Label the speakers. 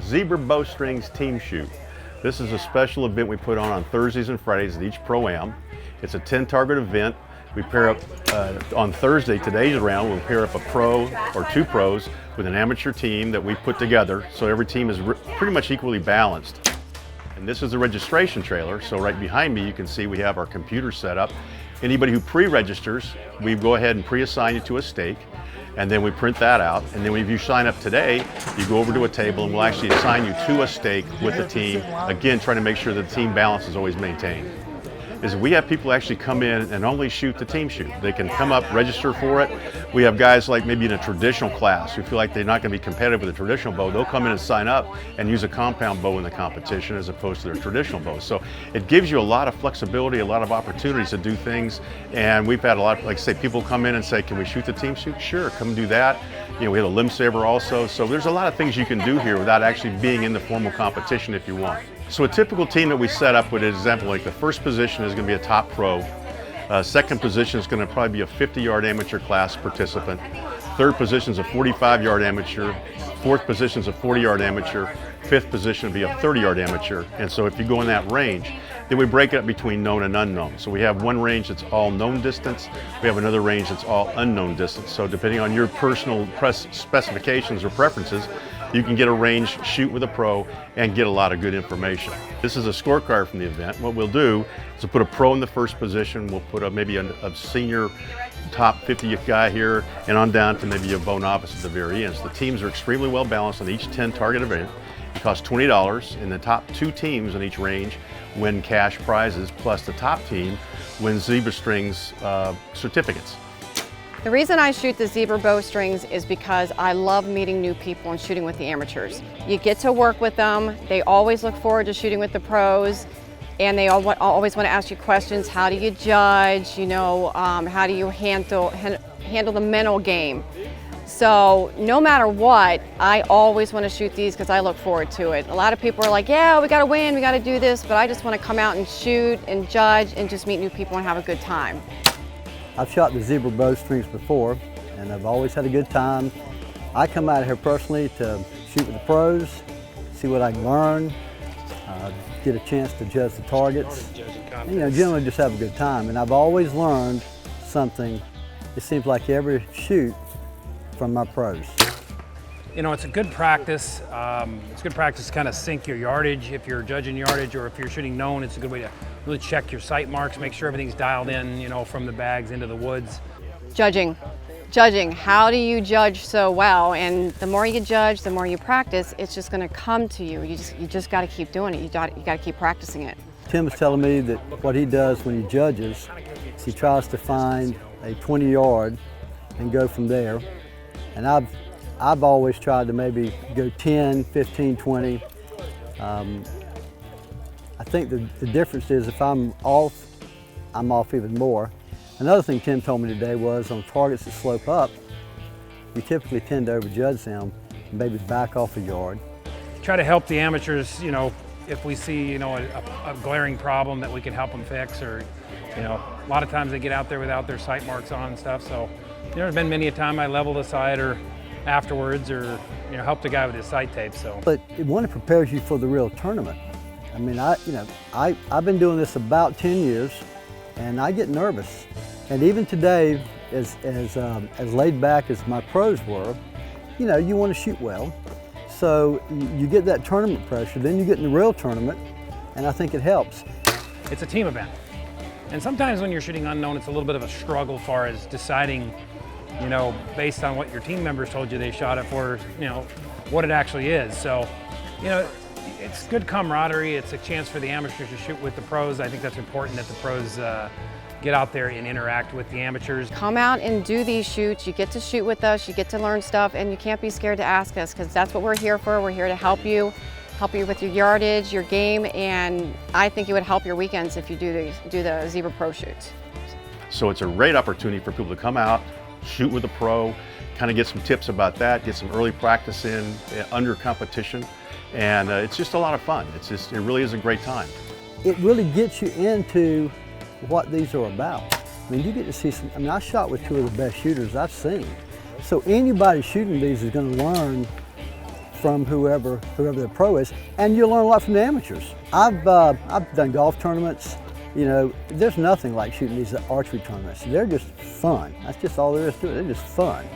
Speaker 1: Zebra Bowstrings Team Shoot. This is a special event we put on Thursdays and Fridays at each Pro-Am. It's a 10-target event. We pair up on Thursday, today's round, we'll pair up a pro or two pros with an amateur team that we put together, so every team is pretty much equally balanced. And this is the registration trailer, so right behind me you can see we have our computer set up. Anybody who pre-registers, we go ahead and pre-assign you to a stake, and then we print that out. And then if you sign up today, you go over to a table and we'll actually assign you to a stake with the team, again trying to make sure that the team balance is always maintained. Is we have people actually come in and only shoot the team shoot. They can come up, register for it. We have guys like maybe in a traditional class who feel like they're not going to be competitive with a traditional bow. They'll come in and sign up and use a compound bow in the competition as opposed to their traditional bow. So it gives you a lot of flexibility, a lot of opportunities to do things. And we've had a lot of, like say, people come in and say, can we shoot the team shoot? Sure, come do that. You know, we have a limb saber also. So there's a lot of things you can do here without actually being in the formal competition if you want. So a typical team that we set up with, an example, like the first position is going to be a top pro. Second position is going to probably be a 50-yard amateur class participant. Third position is a 45-yard amateur. Fourth position is a 40-yard amateur. Fifth position would be a 30-yard amateur. And so if you go in that range, then we break it up between known and unknown. So we have one range that's all known distance. We have another range that's all unknown distance. So depending on your personal specifications or preferences, you can get a range, shoot with a pro, and get a lot of good information. This is a scorecard from the event. What we'll do is we'll put a pro in the first position. We'll put maybe a senior top 50 guy here, and on down to maybe a bow novice at the very end. So the teams are extremely well balanced on each 10-target event. It costs $20, and the top two teams in each range win cash prizes, plus the top team wins Zebra Strings certificates.
Speaker 2: The reason I shoot the Zebra Bowstrings is because I love meeting new people and shooting with the amateurs. You get to work with them, they always look forward to shooting with the pros, and they always want to ask you questions. How do you judge? You know, how do you handle the mental game? So no matter what, I always want to shoot these because I look forward to it. A lot of people are like, yeah, we got to win, we got to do this, but I just want to come out and shoot and judge and just meet new people and have a good time.
Speaker 3: I've shot the Zebra Bowstrings before, and I've always had a good time. I come out here personally to shoot with the pros, see what I can learn, get a chance to judge the targets, and, you know, generally just have a good time. And I've always learned something, it seems like every shoot, from my pros.
Speaker 4: You know, it's a good practice. It's good practice to kind of sync your yardage. If you're judging yardage or if you're shooting known, it's a good way to really check your sight marks, make sure everything's dialed in, you know, from the bags into the woods.
Speaker 2: Judging. How do you judge so well? And the more you judge, the more you practice, it's just going to come to you. You just got to keep doing it. You got to keep practicing it.
Speaker 3: Tim was telling me that what he does when he judges is he tries to find a 20-yard and go from there. And I've always tried to maybe go 10, 15, 20. I think the difference is if I'm off even more. Another thing Tim told me today was on targets that slope up, you typically tend to overjudge them and maybe back off a yard.
Speaker 4: Try to help the amateurs, you know, if we see, you know, a glaring problem that we can help them fix, or, you know, a lot of times they get out there without their sight marks on and stuff. So there's been many a time I level the sight or afterwards, or, you know, help the guy with his sight tape. So,
Speaker 3: but one, it prepares you for the real tournament. I mean, I've been doing this about 10 years, and I get nervous. And even today, as laid back as my pros were, you know, you want to shoot well. So you get that tournament pressure, then you get in the real tournament, and I think it helps.
Speaker 4: It's a team event. And sometimes when you're shooting unknown, it's a little bit of a struggle as far as deciding, you know, based on what your team members told you they shot it for, you know, what it actually is. So, you know, it's good camaraderie. It's a chance for the amateurs to shoot with the pros. I think that's important that the pros get out there and interact with the amateurs.
Speaker 2: Come out and do these shoots. You get to shoot with us, you get to learn stuff, and you can't be scared to ask us, because that's what we're here for. We're here to help you with your yardage, your game, and I think it would help your weekends if you do the Zebra Pro shoots.
Speaker 1: So it's a great opportunity for people to come out, shoot with a pro, kind of get some tips about that, get some early practice in under competition, and it's just a lot of fun. It really is a great time.
Speaker 3: It really gets you into what these are about. I mean, you get to see some, I mean, I shot with two of the best shooters I've seen. So anybody shooting these is going to learn from whoever the pro is, and you'll learn a lot from the amateurs. I've done golf tournaments. You know, there's nothing like shooting these archery tournaments. They're just fun. That's just all there is to it. They're just fun.